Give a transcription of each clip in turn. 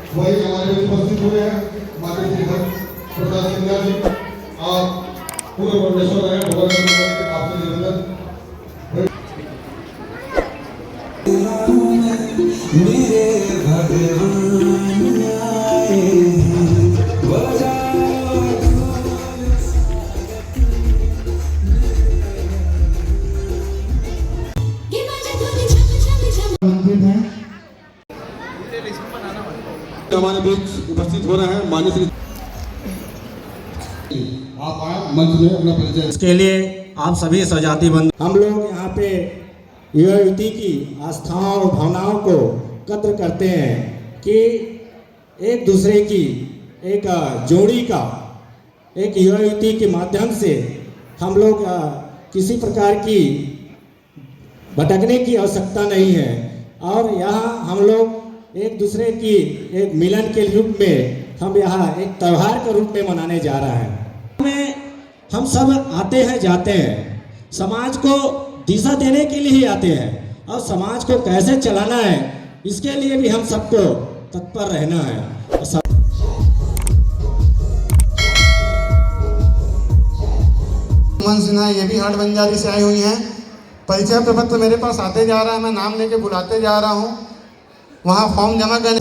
वही हमारे बीच उपस्थित हुए हैं हमारे श्री प्रसाद सिंह जी और पूरे बंडेश्वर है भगवान के आपसे निवेदन मेरे भगवान आए हमारे बीच उपस्थित हो रहे हैं माननीय श्री आप आए मंच में अपना परिचय। इसके लिए आप सभी स्वजाति बंधु हम लोग यहाँ पे युवा युवती की आस्थाओं और भावनाओं को कद्र करते हैं कि एक दूसरे की एक जोड़ी का एक युवा युवती के माध्यम से हम लोग किसी प्रकार की भटकने की आवश्यकता नहीं है और यहाँ हम लोग एक दूसरे की एक मिलन के रूप में हम यहाँ एक त्यौहार के रूप में मनाने जा रहे हैं। हम सब आते हैं जाते हैं, समाज को दिशा देने के लिए ही आते हैं और समाज को कैसे चलाना है इसके लिए भी हम सबको तत्पर रहना है। मन सिन्हा ये भी हाट बंजारी से आई हुई हैं। परिचय प्रपत्र मेरे पास आते जा रहा है, मैं नाम लेके बुलाते जा रहा हूँ, वहाँ फॉर्म जमा करने।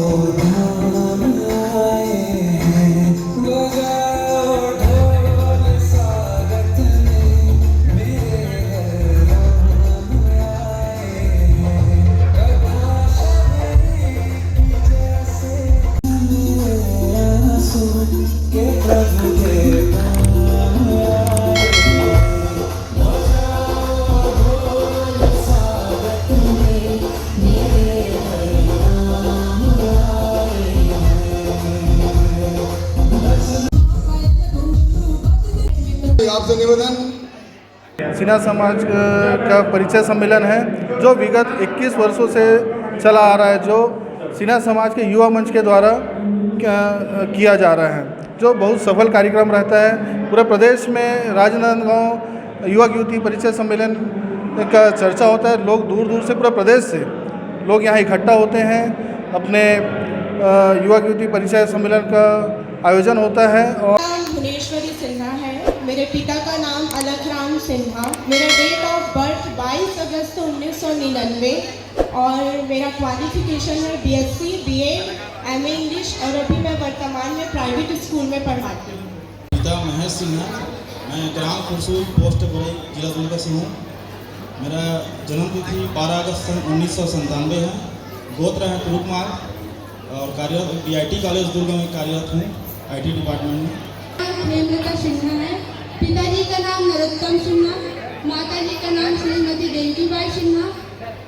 आपसे निवेदन सिन्हा समाज का परिचय सम्मेलन है जो विगत 21 वर्षों से चला आ रहा है, जो सिन्हा समाज के युवा मंच के द्वारा किया जा रहा है, जो बहुत सफल कार्यक्रम रहता है। पूरे प्रदेश में राजनांदगांव युवा युवती परिचय सम्मेलन का चर्चा होता है। लोग दूर दूर से, पूरे प्रदेश से लोग यहाँ इकट्ठा होते हैं। अपने युवा युवती परिचय सम्मेलन का आयोजन होता है। और भुवनेश्वरी सिन्हा है, मेरे पिता का नाम अलखराम सिन्हा, मेरा डेट ऑफ बर्थ 22 अगस्त 1999 और मेरा क्वालिफिकेशन है बीएससी, बीए, एमए इंग्लिश और अभी मैं वर्तमान में प्राइवेट स्कूल में पढ़ाती हूँ। पिता महेश सिन्हा, मैं ग्राम खुरसूर पोस्ट बड़े जिला दुर्ग से हूँ। मेरा जन्म तिथि 12 अगस्त सन 1997 है। गोत्र है तुरुकमार और कार्यरत बीआईटी कॉलेज दुर्ग में कार्यरत हूँ, आईटी डिपार्टमेंट में। प्रेमलता सिन्हा है, पिताजी का नाम नरोत्तम सिन्हा, माताजी का नाम श्रीमती देवकीबाई सिन्हा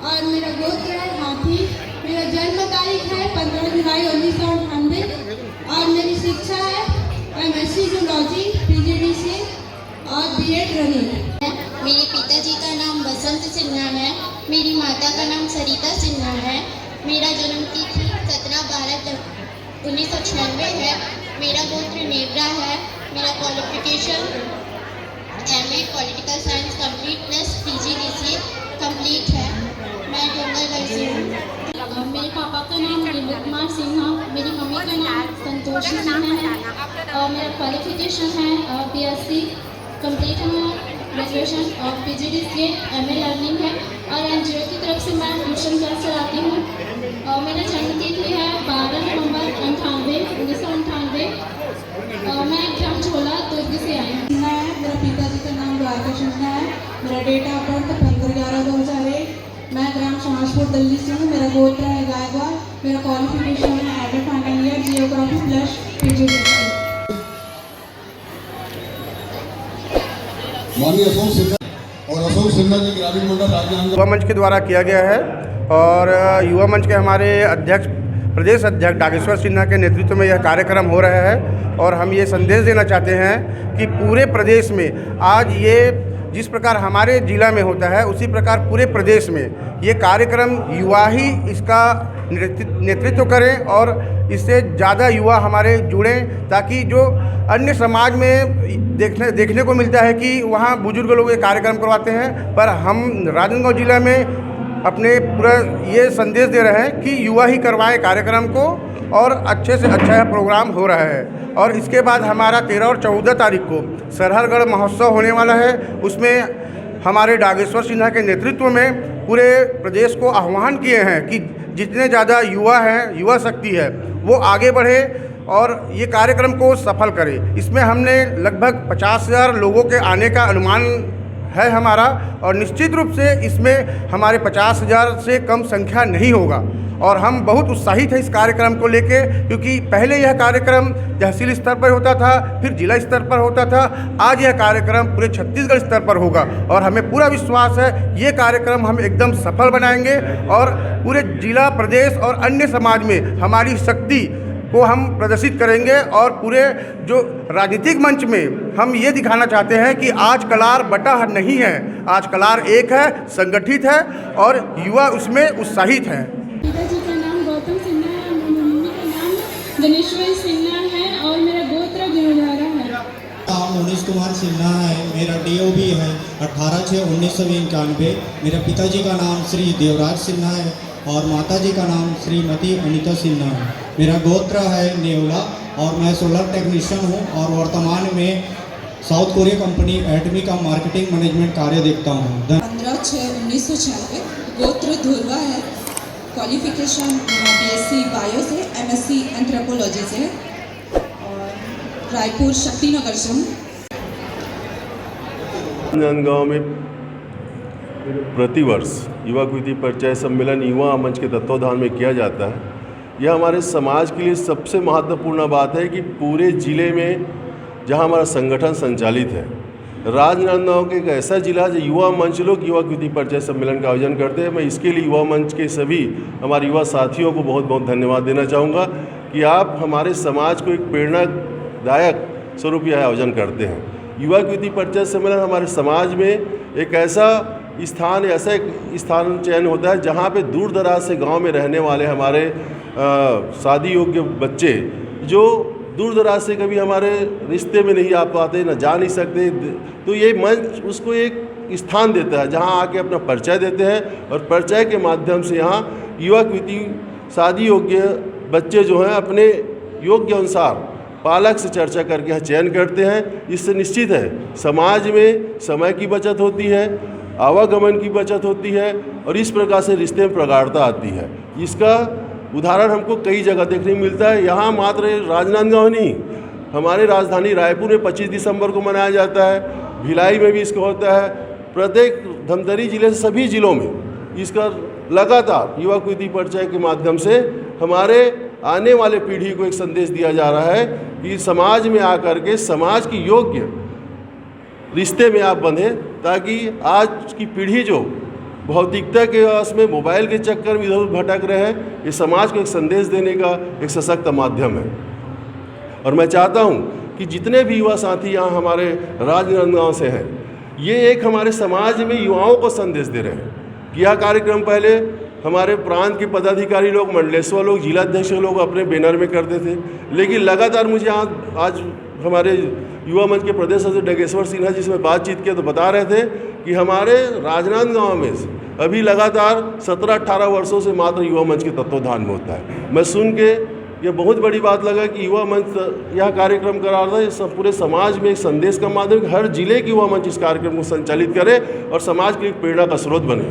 और मेरा गोत्र है हाथी। मेरा जन्म तारीख है 15 जुलाई 1998 और मेरी शिक्षा है एमएससी जूलॉजी, पीजीडीसी और बीएड रनिंग। मेरे पिताजी का नाम बसंत सिन्हा है, मेरी माता का नाम सरिता सिन्हा है। मेरा जन्म तिथि 17/12/1996 है। मेरा गोत्र नेवरा है। मेरा qualification MA political science complete plus PGDC complete है। मैं डोंगरगढ़ से हूँ। मेरे पापा का नाम विनोद कुमार सिन्हा, मेरी मम्मी का नाम संतोषी सिन्हा है और मेरा क्वालिफिकेशन है बीएससी कंप्लीट है, ग्रेजुएशन और पीजीडीसी एमए लर्निंग है और एनजीओ की तरफ से मैं ट्यूशन क्लास चलाती हूँ। और मेरा जन्म तिथि है 12 नवंबर 1998। मैं ग्राम झोला दुर्ग से आई हूँ। मेरा पिताजी का नाम द्वारका सिन्हा है, मेरा डेट ऑफ बर्थ 15/11/2001। मैं ग्राम समाजपुर दिल्ली से हूँ। मेरा गोत्र है गायकवाड़। मेरा क्वालिफिकेशन है adult final year geography plus PGDC. माननीय अशोक सिन्हा और अशोक सिन्हा जी ग्रामीण मंडल राजनांदगांव युवा मंच के द्वारा किया गया है और युवा मंच के हमारे अध्यक्ष प्रदेश अध्यक्ष डागेश्वर सिन्हा के नेतृत्व में यह कार्यक्रम हो रहा है। और हम ये संदेश देना चाहते हैं कि पूरे प्रदेश में आज ये जिस प्रकार हमारे जिला में होता है उसी प्रकार पूरे प्रदेश में ये कार्यक्रम युवा ही इसका नेतृत्व करें और इससे ज़्यादा युवा हमारे जुड़ें, ताकि जो अन्य समाज में देखने को मिलता है कि वहाँ बुजुर्ग लोग ये कार्यक्रम करवाते हैं, पर हम राजनांदगांव जिला में अपने पूरा ये संदेश दे रहे हैं कि युवा ही करवाएं कार्यक्रम को और अच्छे से अच्छा यह प्रोग्राम हो रहा है। और इसके बाद हमारा 13 और 14 तारीख को सरहलगढ़ महोत्सव होने वाला है। उसमें हमारे डागेश्वर सिन्हा के नेतृत्व में पूरे प्रदेश को आह्वान किए हैं कि जितने ज़्यादा युवा हैं, युवा शक्ति है, वो आगे बढ़े और ये कार्यक्रम को सफल करे। इसमें हमने लगभग 50,000 लोगों के आने का अनुमान है हमारा, और निश्चित रूप से इसमें हमारे 50,000 से कम संख्या नहीं होगा। और हम बहुत उत्साहित हैं इस कार्यक्रम को लेके, क्योंकि पहले यह कार्यक्रम तहसील स्तर पर होता था, फिर जिला स्तर पर होता था। आज यह कार्यक्रम पूरे छत्तीसगढ़ स्तर पर होगा और हमें पूरा विश्वास है ये कार्यक्रम हम एकदम सफल बनाएंगे और पूरे जिला, प्रदेश और अन्य समाज में हमारी शक्ति को हम प्रदर्शित करेंगे। और पूरे जो राजनीतिक मंच में हम ये दिखाना चाहते हैं कि आज कलार बटा नहीं है, आज कलार एक है, संगठित है और युवा उसमें उत्साहित हैं। पिताजी का नाम गौतम सिन्हा है, मेरी मम्मी का नाम गणेश्वरी सिन्हा है और मेरा गोत्र गिरधारा है। नाम मनीष कुमार सिन्हा है, मेरा DOB है 18/6/1991। मेरे पिताजी का नाम श्री देवराज सिन्हा है और माताजी का नाम श्रीमती अनीता सिन्हा है। मेरा गोत्र है नेवला और मैं सोलर टेक्नीशियन हूँ और वर्तमान में साउथ कोरिया कंपनी एटमी का मार्केटिंग मैनेजमेंट कार्य देखता हूँ। 15/6/1996। गोत्र धुरवा है, क्वालिफिकेशन BSc बायो से, MSc एंथ्रोपोलॉजी से और रायपुर शक्तिनगर से हूँ। राजनांदगांव में प्रतिवर्ष युवा कृति परिचय सम्मेलन युवा मंच के तत्वावधान में किया जाता है। यह हमारे समाज के लिए सबसे महत्वपूर्ण बात है कि पूरे ज़िले में जहां हमारा संगठन संचालित है, राजनांदगांव के एक ऐसा जिला जो युवा मंच लोग युवा कृति परिचय सम्मेलन का आयोजन करते हैं। मैं इसके लिए युवा मंच के सभी हमारे युवा साथियों को बहुत बहुत धन्यवाद देना चाहूँगा कि आप हमारे समाज को एक प्रेरणादायक स्वरूप यह आयोजन करते हैं। युवा कृति परिचय सम्मेलन हमारे समाज में एक ऐसा स्थान चयन होता है जहाँ पे दूर दराज से गांव में रहने वाले हमारे शादी योग्य बच्चे जो दूर दराज से कभी हमारे रिश्ते में नहीं आ पाते, न जा नहीं सकते, तो ये मंच उसको एक स्थान देता है जहाँ आके अपना परिचय देते हैं और परिचय के माध्यम से यहाँ युवा कृति शादी योग्य बच्चे जो हैं अपने योग्य अनुसार पालक से चर्चा करके यहाँ चयन करते हैं। इससे निश्चित है समाज में समय की बचत होती है, आवागमन की बचत होती है और इस प्रकार से रिश्ते में प्रगाढ़ता आती है। इसका उदाहरण हमको कई जगह देखने को मिलता है। यहाँ मात्र राजनांदगांव नहीं, हमारे राजधानी रायपुर में 25 दिसंबर को मनाया जाता है, भिलाई में भी इसका होता है। प्रत्येक धमतरी जिले से सभी जिलों में इसका लगातार युवा कृति परिचय के माध्यम से हमारे आने वाले पीढ़ी को एक संदेश दिया जा रहा है कि समाज में आकर के समाज की योग्य रिश्ते में आप बंधें, ताकि आज की पीढ़ी जो भौतिकता के वश में मोबाइल के चक्कर में इधर भटक रहे हैं, ये समाज को एक संदेश देने का एक सशक्त माध्यम है। और मैं चाहता हूँ कि जितने भी युवा साथी यहाँ हमारे राजनांदगांव से हैं, ये एक हमारे समाज में युवाओं को संदेश दे रहे हैं कि यह कार्यक्रम पहले हमारे प्रांत के पदाधिकारी लोग, मंडलेश्वर लोग, जिलाध्यक्ष लोग अपने बैनर में करते थे, लेकिन लगातार मुझे आज हमारे युवा मंच के प्रदेश अध्यक्ष डागेश्वर सिन्हा जी से बातचीत किया तो बता रहे थे कि हमारे राजनांदगांव में अभी लगातार 17-18 वर्षों से मात्र युवा मंच के तत्वावधान में होता है। मैं सुन के ये बहुत बड़ी बात लगा कि युवा मंच यह कार्यक्रम करा रहा है, पूरे समाज में एक संदेश का माध्यम, हर जिले की युवा मंच इस कार्यक्रम को संचालित करे और समाज की एक प्रेरणा का स्रोत बने।